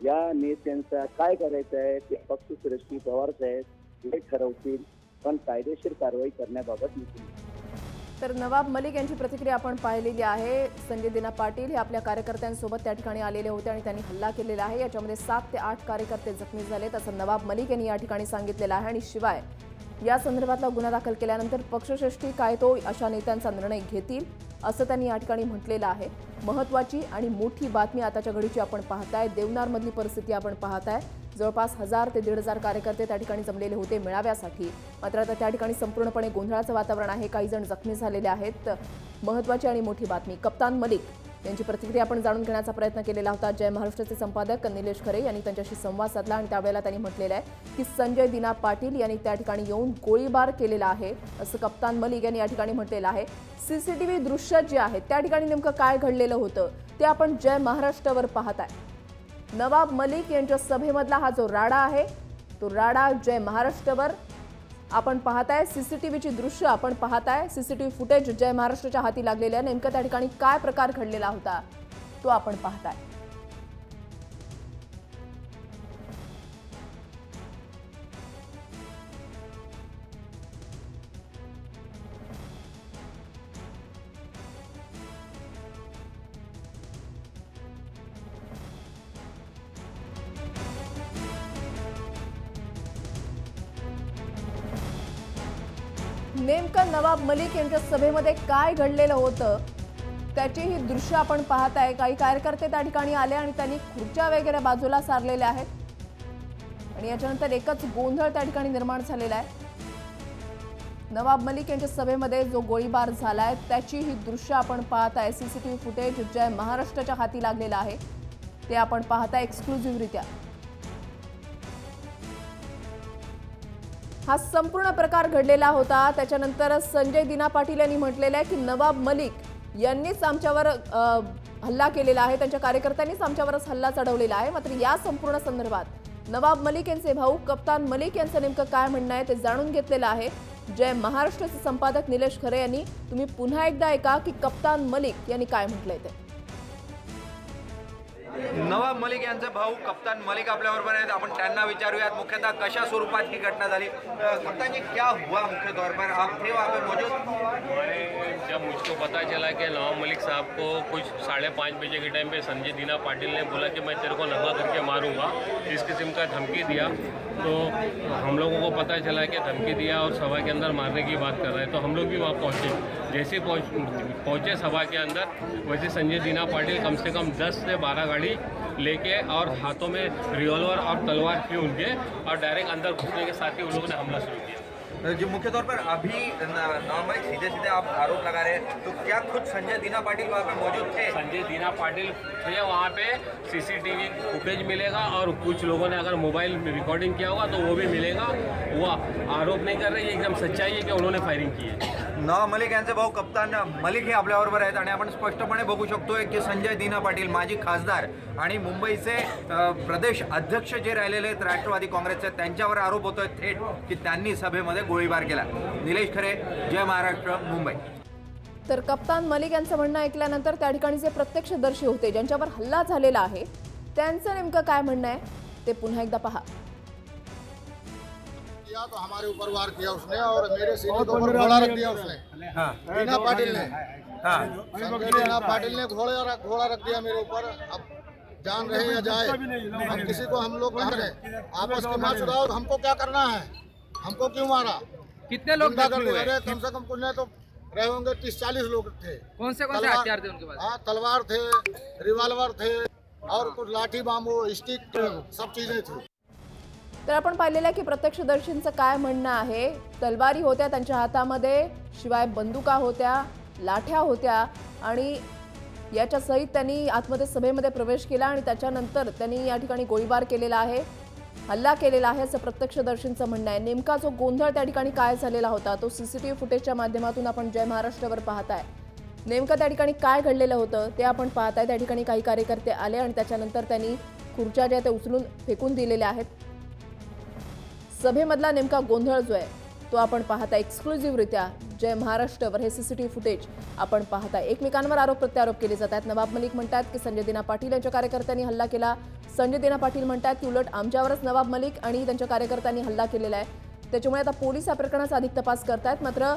Speaker 3: या नेत्यांचा काय करायचं आहे ते पक्षश्रेष्ठी पवार साहेब हे ठरवतील. पण कायदेशीर कारवाई करण्याबाबत निश्चित.
Speaker 1: तर नवाब मलिक यांची प्रतिक्रिया आपण पाहिलेली आहे। संजय दिना पाटील हे आपल्या कार्यकर्त्यांसोबत त्या ठिकाणी आलेले होते आणि त्यांनी हल्ला केलेला आहे। याच्यामध्ये 7 ते 8 कार्यकर्ते जखमी झालेत असं नवाब मलिक यांनी या ठिकाणी सांगितलेलं आहे। आणि शिवाय या संदर्भातला गुन्हा दाखल केल्यानंतर पक्षश्रेष्ठी काय तो अशा नेत्यांचा निर्णय घेतील असं त्यांनी या ठिकाणी म्हटलेलं आहे। महत्त्वाची आणि मोठी बातमी आताच्या घडीची आपण पाहताय। देवनारमधली परिस्थिती आपण पाहताय। जवळपास 1000 ते 1500 कार्यकर्ते त्या ठिकाणी जमलेले होते मेळाव्यासाठी। मात्र आता त्या ठिकाणी संपूर्णपणे गोंधळाचं वातावरण आहे। काही जण जखमी झालेले आहेत। महत्त्वाची आणि मोठी बातमी कप्तान मलिक यांची प्रतिक्रिया आपण जाणून घेण्याचा प्रयत्न केलेला होता। जय महाराष्ट्राचे संपादक निलेश खरे यांनी त्यांच्याशी संवाद साधला आणि त्यावेळेला त्यांनी म्हटलेलं आहे की संजय दिना पाटील यांनी त्या ठिकाणी येऊन गोळीबार केलेला आहे असं कप्तान मलिक यांनी या ठिकाणी म्हटलेलं आहे। सीसीटीव्ही दृश्य जे आहेत त्या ठिकाणी नेमकं काय घडलेलं होतं ते आपण जय महाराष्ट्रावर पाहताय। नवाब मलिक यांच्या सभेमधला हा जो राडा आहे तो राडा जय महाराष्ट्रावर आपण पाहताय। सीसीटीव्हीची दृश्य आपण पाहताय। सीसीटीव्ही फुटेज जय महाराष्ट्राच्या हाती लागलेले आहे। नेमकं त्या ठिकाणी काय प्रकार घडलेला होता तो आपण पाहताय। नेमकं नवाब मलिक यांच्या सभेमध्ये काय घडलेलं होतं त्याची ही दृश्य आपण पाहताय। काही कार्यकर्ते त्या ठिकाणी आले आणि त्यांनी खुर्च्या वगैरे बाजूला सारलेल्या आहेत आणि याच्यानंतर एकच गोंधळ त्या ठिकाणी निर्माण झालेला आहे। नवाब मलिक यांच्या सभेमध्ये जो गोळीबार झालाय त्याची ही दृश्य आपण पाहताय। सीसीटीव्ही फुटेज जय महाराष्ट्राच्या हाती लागलेला आहे ते आपण पाहताय एक्सक्लुझिव्हरित्या। हा संपूर्ण प्रकार घडलेला होता। त्याच्यानंतर संजय दिना पाटील यांनी म्हटलेलं आहे की नवाब मलिक यांनीच आमच्यावर हल्ला केलेला आहे, त्यांच्या कार्यकर्त्यांनीच आमच्यावरच हल्ला चढवलेला आहे। मात्र या संपूर्ण संदर्भात नवाब मलिक यांचे भाऊ कप्तान मलिक यांचं नेमकं काय म्हणणं आहे ते जाणून घेतलेलं आहे। जय महाराष्ट्राचे संपादक निलेश खरे यांनी तुम्ही पुन्हा एकदा ऐका की कप्तान मलिक यांनी काय म्हटलंय ते।
Speaker 5: नवाब मलिक यांचे भाऊ कप्तान मलिक आपल्याबरोबर आहेत। आपण त्यांना विचारूयात मुख्यतः कशा स्वरूपात ही घटना झाली। कप्तान जी क्या हुआ मुख्य तौर पर, आप थे वहाँ पे मौजूद?
Speaker 6: जब मुझको पता चला कि नवाब मलिक साहब को कुछ 5:30 बजे के टाइम पे संजय दिना पाटिल ने बोला कि मैं तेरे को नंगा करके मारूंगा, इस किस्म का धमकी दिया, तो हम लोगों को पता चला कि धमकी दिया और सभा के अंदर मारने की बात कर रहे हैं। तो हम लोग भी वहाँ पहुँचे। जैसे पहुँचे सभा के अंदर वैसे संजय दिना पाटिल कम से कम 10 से 12 गाड़ी लेके और हाथों में रिवॉल्वर और तलवार थी उनके, और डायरेक्ट अंदर घुसने के साथ ही उन लोगों ने हमला शुरू किया।
Speaker 5: जो मुख्य तौर पर अभी नवाब मलिक सीधे सीधे आप आरोप लगा रहे हैं, तो क्या खुद संजय दिना पाटिल वहाँ पे मौजूद थे?
Speaker 6: संजय दिना पाटिल थे वहाँ पे। सीसीटीवी फुटेज मिलेगा और कुछ लोगों ने अगर मोबाइल में रिकॉर्डिंग किया होगा तो वो भी मिलेगा। वो आरोप नहीं कर रहे, ये एकदम सच्चाई है कि उन्होंने फायरिंग की है।
Speaker 5: नवाब मलिक यांचे भाऊ कप्तान मलिक हे आपल्याबरोबर आहेत आणि आपण स्पष्टपणे बघू शकतोय की संजय दिना पाटील माजी खासदार आणि मुंबईचे प्रदेश अध्यक्ष जे राहिलेले आहेत राष्ट्रवादी काँग्रेसचे, त्यांच्यावर आरोप होतोय थेट की त्यांनी सभेमध्ये गोळीबार केला। निलेश खरे, जय महाराष्ट्र, मुंबई।
Speaker 1: तर कप्तान मलिक यांचं म्हणणं ऐकल्यानंतर त्या ठिकाणी जे प्रत्यक्षदर्शी होते ज्यांच्यावर हल्ला झालेला आहे त्यांचं नेमकं काय म्हणणं आहे ते पुन्हा एकदा पहा।
Speaker 7: किया तो हमारे ऊपर वार किया उसने और मेरे सीने के ऊपर घोड़ा रख दिया उसने। दिना पाटिल ने, संजय दिना पाटिल ने घोड़ा रख दिया मेरे ऊपर। अब जान रहे या जाए, हम किसी को हम लोग कह रहे आपस की मार छुड़ाओ, हमको क्या करना है, हमको क्यों मारा?
Speaker 8: कितने लोग जख्मी हुए?
Speaker 7: कम से कम कुछ नहीं तो रहे होंगे 30-40 लोग थे।
Speaker 8: कौन से हथियार थे उनके पास?
Speaker 7: हाँ, तलवार थे, रिवॉल्वर थे और कुछ लाठी बांबू स्टिक सब चीजें थी।
Speaker 1: तर आपण पाहिलेलं आहे की प्रत्यक्षदर्शींचं काय म्हणणं आहे। तलवारी होत्या त्यांच्या हातामध्ये, शिवाय बंदुका होत्या, लाठ्या होत्या आणि याच्या सहित त्यांनी आतमध्ये सभेमध्ये प्रवेश केला आणि त्याच्यानंतर त्यांनी या ठिकाणी गोळीबार केलेला आहे, हल्ला केलेला आहे असं प्रत्यक्षदर्शींचं म्हणणं आहे। नेमका जो गोंधळ त्या ठिकाणी काय झालेला होता तो सीसीटीव्ही फुटेजच्या माध्यमातून आपण जय महाराष्ट्रावर पाहताय। नेमकं त्या ठिकाणी काय घडलेलं होतं ते आपण पाहताय। त्या ठिकाणी काही कार्यकर्ते आले आणि त्याच्यानंतर त्यांनी खुर्च्या ज्या त्या उचलून फेकून दिलेल्या आहेत। सभेमधला नेमका गोंधळ जो आहे तो आपण पाहताय एक्सक्लुझिव्हरित्या जय महाराष्ट्रावर हे सीसीटीव्ही फुटेज आपण पाहताय। एकमेकांवर आरोप प्रत्यारोप केले जातात। नवाब मलिक म्हणतात की संजय दिना पाटील यांच्या कार्यकर्त्यांनी हल्ला केला, संजय दिना पाटील म्हणतात की उलट आमच्यावरच नवाब मलिक आणि त्यांच्या कार्यकर्त्यांनी हल्ला केलेला आहे। त्याच्यामुळे आता पोलीस या प्रकरणाचा अधिक तपास करतायत। मात्र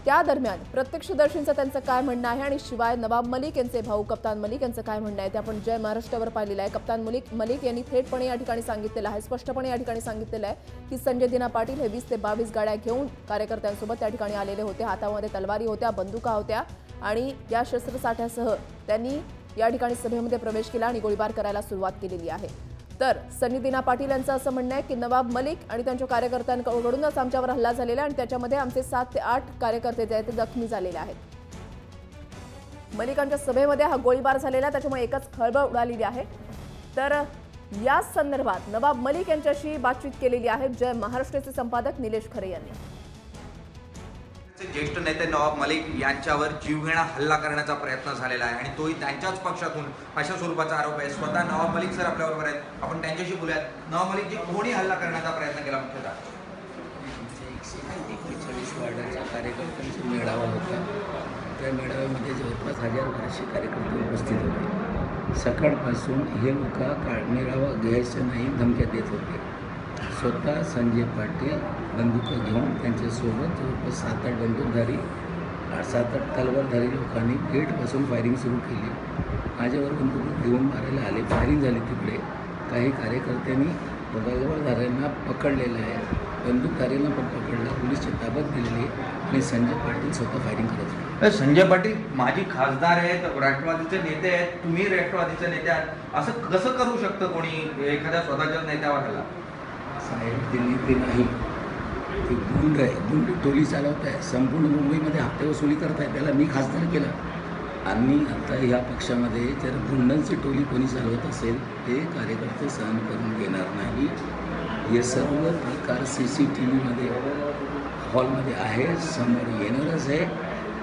Speaker 1: त्या दरम्यान प्रत्यक्षदर्शींचं त्यांचं काय म्हणणं आहे आणि शिवाय नवाब मलिक यांचे भाऊ कप्तान मलिक यांचं काय म्हणणं आहे ते आपण जय महाराष्ट्रावर पाहिलेलं आहे। कप्तान मलिक यांनी थेटपणे या ठिकाणी सांगितलेलं आहे, स्पष्टपणे या ठिकाणी सांगितलेलं आहे की संजय दिना पाटील हे 20 ते 22 गाड्या घेऊन कार्यकर्त्यांसोबत त्या ठिकाणी आलेले होते। हातामध्ये तलवारी होत्या, बंदुका होत्या आणि या शस्त्रसाठ्यासह त्यांनी या ठिकाणी सभेमध्ये प्रवेश केला आणि गोळीबार करायला सुरुवात केलेली आहे। तर संजय दिना पाटील यांचं असं म्हणणं आहे की नवाब मलिक आणि त्यांच्या कार्यकर्त्यांकडूनच आमच्यावर हल्ला झालेला आणि त्याच्यामध्ये आमचे 7 ते 8 कार्यकर्ते जे आहेत ते जखमी झालेले आहेत। मलिकांच्या सभेमध्ये हा गोळीबार झालेला, त्याच्यामुळे एकच खळबळ उडालेली आहे। तर या संदर्भात नवाब मलिक यांच्याशी बातचीत केलेली आहे जय महाराष्ट्राचे संपादक निलेश खरे यांनी।
Speaker 5: ज्येष्ठ नेते नवाब मलिक यांच्यावर जीवघेणा हल्ला करण्याचा प्रयत्न झालेला आहे आणि तोही त्यांच्याच पक्षातून अशा स्वरूपाचा आरोप आहे। स्वतः नवाब मलिक सर आपल्याबरोबर आहेत, आपण त्यांच्याशी बोलूयात। नवाब मलिक जी कोणी हल्ला करण्याचा प्रयत्न केला मुख्यतः?
Speaker 9: 141 वार्डाचा कार्यकर्त्यांचा मेळावा होता। त्या मेळाव्यामध्ये जवळपास 1000 कार्यकर्ते उपस्थित होते। सकाळपासून हे लोक मेळावा घ्यायचं नाही धमक्या देत होते। स्वतः संजय पाटील बंदुका घेऊन त्यांच्यासोबत जवळपास 7-8 बंदूकधारी 7-8 तलवारधारी लोकांनी गेटपासून फायरिंग सुरू केली। माझ्यावर बंदूक घेऊन मारायला आले, फायरिंग झाली। तिकडे काही कार्यकर्त्यांनी तलवारधाऱ्यांना पकडलेलं आहे, बंदूकधाऱ्यांना पण पकडलं, पोलीसच्या ताब्यात दिलेली आणि संजय पाटील स्वतः फायरिंग करत होते।
Speaker 5: संजय पाटील माजी खासदार आहेत, राष्ट्रवादीचे नेते आहेत, तुम्ही राष्ट्रवादीचे नेते आहात, असं कसं करू शकतं कोणी एखाद्या स्वतःच्या नेत्यावर हल्ला?
Speaker 9: साहेब दिल्ली ते नाही, ते गुंड आहे, गुंड टोली चालवत आहे, संपूर्ण मुंबईमध्ये हप्ते वसुली करत आहे। त्याला मी खासदार केला आणि आता ह्या पक्षामध्ये जर गुंडांची टोली कोणी चालवत असेल ते कार्यकर्ते सहन करून घेणार नाही। हे सर्व प्रकार CCTVमध्ये हॉलमध्ये आहे, समोर येणारच आहे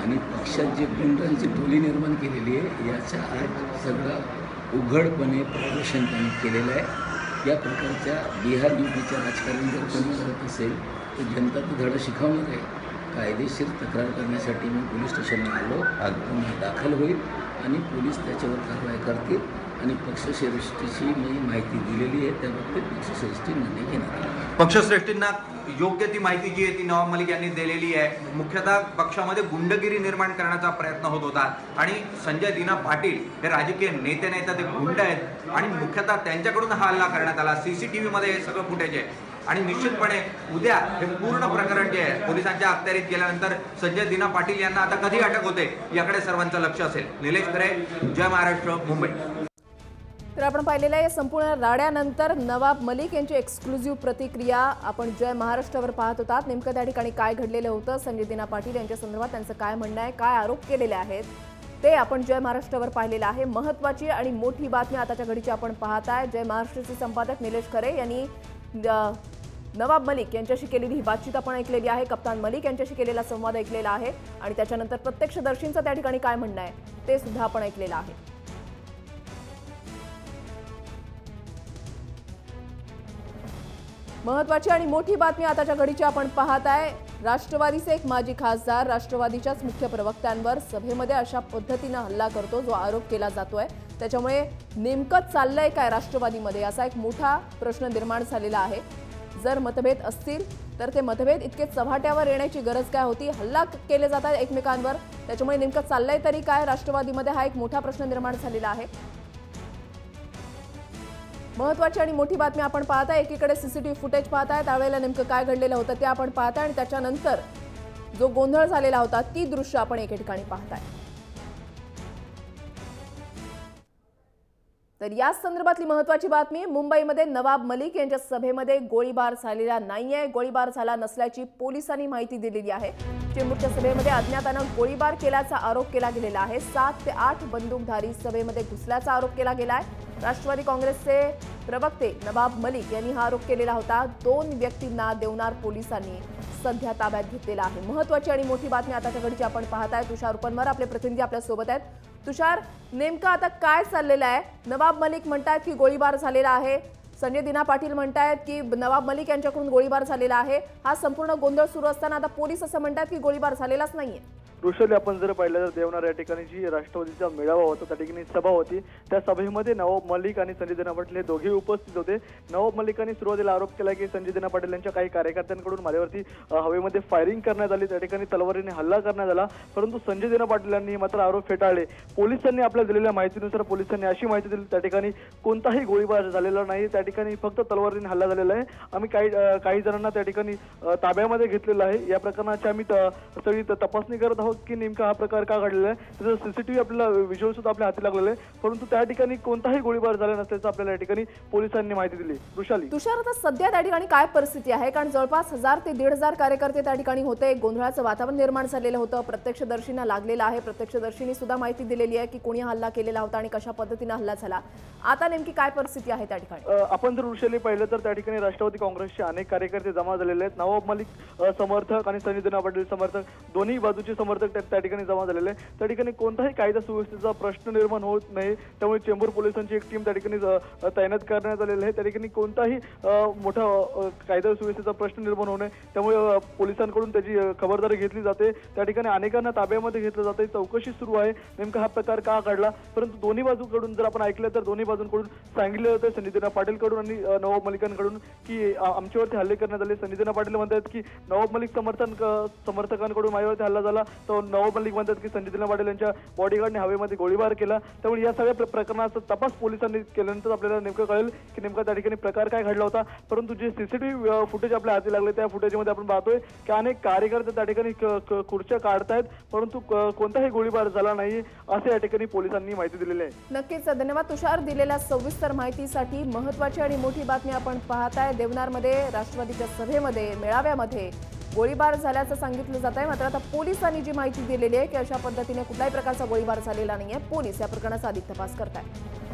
Speaker 9: आणि पक्षात जे गुंडांची टोली निर्माण केलेली आहे याच्या आज सगळं उघडपणे प्रदर्शन त्यांनी केलेलं आहे। या प्रकारच्या बिहार UPच्या राजकारण जर कोणी करत असेल तर जनता तो धडा शिकवणार आहे। कायदेशीर तक्रार करण्यासाठी मी पोलीस स्टेशनला आलो, गुन्हा दाखल होईल आणि पोलीस त्याच्यावर कारवाई करतील आणि पक्षश्रेष्ठीची मी माहिती दिलेली आहे, त्या बाबतीत पक्षश्रेष्ठी निर्णय घेणार आहे।
Speaker 5: पक्षश्रेष्ठींना योग्य ती माहिती जी आहे ती नवाब मलिक यांनी दिलेली आहे। मुख्यतः पक्षामध्ये गुंडगिरी निर्माण करण्याचा प्रयत्न होत होता आणि संजय दिना पाटील हे राजकीय नेते नाहीत, ते गुंड आहेत आणि मुख्यतः त्यांच्याकडून हा हल्ला करण्यात आला। CCTVमध्ये हे सगळं फुटेज आहे आणि निश्चितपणे उद्या हे पूर्ण प्रकरण जे आहे पोलिसांच्या अखत्यारीत गेल्यानंतर संजय दिना पाटील यांना आता कधी अटक होते याकडे सर्वांचं लक्ष असेल। निलेश खरे, जय महाराष्ट्र, मुंबई।
Speaker 1: तर आपण पाहिलेल्या या संपूर्ण राड्यानंतर नवाब मलिक यांची एक्सक्लुझिव्ह प्रतिक्रिया आपण जय महाराष्ट्रावर पाहत होतात। नेमकं त्या ठिकाणी काय घडलेलं होतं, संजय दिना पाटील यांच्या संदर्भात त्यांचं काय म्हणणं आहे, काय आरोप केलेले आहेत ते आपण जय महाराष्ट्रावर पाहिलेलं आहे। महत्त्वाची आणि मोठी बातमी आताच्या घडीची आपण पाहताय। जय महाराष्ट्राचे संपादक निलेश खरे यांनी नवाब मलिक यांच्याशी केलेली ही बातचीत आपण ऐकलेली आहे, कप्तान मलिक यांच्याशी केलेला संवाद ऐकलेला आहे आणि त्याच्यानंतर प्रत्यक्षदर्शींचं त्या ठिकाणी काय म्हणणं आहे ते सुद्धा आपण ऐकलेलं आहे। महत्त्वाची आणि मोठी बातमी आताच्या घडीची आपण पाहताय। राष्ट्रवादीचे एक माजी खासदार राष्ट्रवादीच्याच मुख्य प्रवक्त्यांवर सभेमध्ये अशा पद्धतीने हल्ला करतो जो आरोप केला जातोय, त्याच्यामुळे नेमकं चाललंय काय राष्ट्रवादीमध्ये असा एक मोठा प्रश्न निर्माण झालेला आहे। जर मतभेद असतील तर ते मतभेद इतके चव्हाट्यावर येण्याची गरज काय होती, हल्ला केले जातात एकमेकांवर, त्याच्यामुळे नेमकं चाललंय तरी काय राष्ट्रवादीमध्ये हा एक मोठा प्रश्न निर्माण झालेला आहे। महत्त्वाची आणि मोठी बातमी आपण पाहताय, एकीकडे CCTV फुटेज पाहताय, त्यावेळेला नेमकं काय घडलेलं होतं ते आपण पाहताय आणि त्याच्यानंतर जो गोंधळ झालेला होता ती दृश्य आपण एके ठिकाणी पाहताय। तर या संदर्भातली महत्त्वाची बातमी, मुंबईमध्ये नवाब मलिक यांच्या सभेमध्ये गोळीबार झालेला नाहीये, गोळीबार झाला नसल्याची पोलिसांनी माहिती दिलेली आहे। चेंबूरच्या सभेमध्ये अज्ञातानं गोळीबार केल्याचा आरोप केला गेलेला आहे। 7 ते 8 बंदूकधारी सभेमध्ये घुसल्याचा आरोप केला गेलाय। राष्ट्रवादी काँग्रेसचे प्रवक्ते नवाब मलिक यांनी हा आरोप केलेला होता। 2 व्यक्तींना देवनार पोलिसांनी सध्या ताब्यात घेतलेला आहे। महत्त्वाची आणि मोठी बातमी आताच्या घडीची आपण पाहताय। तुषार उपनवर आपले प्रतिनिधी आपल्या सोबत आहेत। तुषार, नेमकं आता काय चाललेलं आहे? नवाब मलिक म्हणतात की गोळीबार झालेला आहे, संजय दिना पाटील म्हणतात की नवाब मलिक यांच्याकडून गोळीबार झालेला आहे। हा संपूर्ण गोंधळ सुरू असताना आता पोलीस असं म्हणतात की गोळीबार झालेलाच नाहीये।
Speaker 10: ऋषली आपण जर पाहिलं तर देवनार या ठिकाणी जी राष्ट्रवादीचा मेळावा होता त्या ठिकाणी सभा होती, त्या सभेमध्ये नवाब मलिक आणि संजय दिना पाटील हे दोघेही उपस्थित होते. नवाब मलिकांनी सुरुवातीला आरोप केला की संजय दिना पाटील यांच्या काही कार्यकर्त्यांकडून माझ्यावरती हवेमध्ये फायरिंग करण्यात आली, त्या ठिकाणी तलवारीने हल्ला करण्यात आला. परंतु संजय दिना पाटील यांनी मात्र आरोप फेटाळले. पोलिसांनी आपल्याला दिलेल्या माहितीनुसार पोलिसांनी अशी माहिती दिली त्या ठिकाणी कोणताही गोळीबार झालेला नाही, त्या ठिकाणी फक्त तलवारीने हल्ला झालेला आहे. आम्ही काही जणांना त्या ठिकाणी ताब्यामध्ये घेतलेलं आहे. या प्रकरणाची आम्ही सगळी तपासणी करत आहोत की नेमका हा प्रकार का घडलेला आहे. त्याचं सीसीटीव्ही आपल्याला व्हिज्युअल सुद्धा आपल्या हाती लागलेलं आहे, परंतु त्या ठिकाणी कोणताही गोळीबार झाला नसल्याचं आपल्याला या ठिकाणी पोलिसांनी माहिती दिली. वृषाली,
Speaker 1: तुषार, आता सध्या त्या ठिकाणी काय परिस्थिती आहे? कारण जवळपास 1000 ते 1500 कार्यकर्ते त्या ठिकाणी होते. गोंधळाचं वातावरण निर्माण झालेलं होतं. प्रत्यक्षदर्शींना लागलेलं आहे. प्रत्यक्षदर्शींनी सुद्धा माहिती दिलेली आहे की कोणी हल्ला केलेला होता आणि कशा पद्धतीने हल्ला झाला. आता नेमकी काय परिस्थिती आहे त्या ठिकाणी?
Speaker 10: आपण जर वृषाली पाहिलं तर त्या ठिकाणी राष्ट्रवादी काँग्रेसचे अनेक कार्यकर्ते जमा झालेले आहेत. नवाब मलिक समर्थक आणि संजय दिना पाटील समर्थक दोन्ही बाजूचे समर्थक त्या ठिकाणी जमा झालेले आहेत. त्या ठिकाणी कोणताही कायदा सुव्यवस्थेचा प्रश्न निर्माण होत नाही, त्यामुळे चेंबूर पोलिसांची एक टीम त्या ठिकाणी तैनात करण्यात आलेली आहे. त्या ठिकाणी कोणताही मोठा कायदा सुव्यवस्थेचा प्रश्न निर्माण होऊ नये त्यामुळे पोलिसांकडून त्याची खबरदारी घेतली जाते. त्या ठिकाणी अनेकांना ताब्यामध्ये घेतलं जाते. चौकशी सुरू आहे नेमका हा प्रकार का घडला. परंतु दोन्ही बाजूकडून जर आपण ऐकलं तर दोन्ही बाजूंकडून सांगितलं होतं संजय दिना पाटीलकडून आणि नवाब मलिकांकडून की आमच्यावरती हल्ले करण्यात आले. संजय दिना पाटील म्हणतात की नवाब मलिक समर्थकांकडून माझ्यावरती हल्ला झाला, तर नवाब मलिक म्हणतात की संजय दिना पाटील यांच्या बॉडीगार्डने हवेमध्ये गोळीबार केला. त्यामुळे या सगळ्या प्रकरणाचा तपास पोलिसांनी केल्यानंतर आपल्याला नेमकं कळेल की नेमका त्या ठिकाणी प्रकार काय घडला होता. परंतु जे सीसीटीव्ही फुटेज आपल्या हाती लागले त्या फुटेजमध्ये आपण पाहतोय की अनेक कार्यकर्ते त्या ठिकाणी खुर्च्या काढतायत, परंतु कोणताही गोळीबार झाला नाही असे या ठिकाणी पोलिसांनी माहिती दिलेली आहे.
Speaker 1: नक्कीच धन्यवाद तुषार दिलेल्या सविस्तर माहितीसाठी. महत्त्वाची आणि मोठी बातमी आपण पाहताय. देवनारमध्ये राष्ट्रवादीच्या सभेमध्ये मेळाव्यामध्ये गोळीबार झाल्याचं सांगितलं जात आहे. मात्र आता पोलिसांनी जी माहिती दिलेली आहे की अशा पद्धतीने कुठल्याही प्रकारचा गोळीबार झालेला नाहीये. पोलीस या प्रकरणाचा अधिक तपास करत आहेत.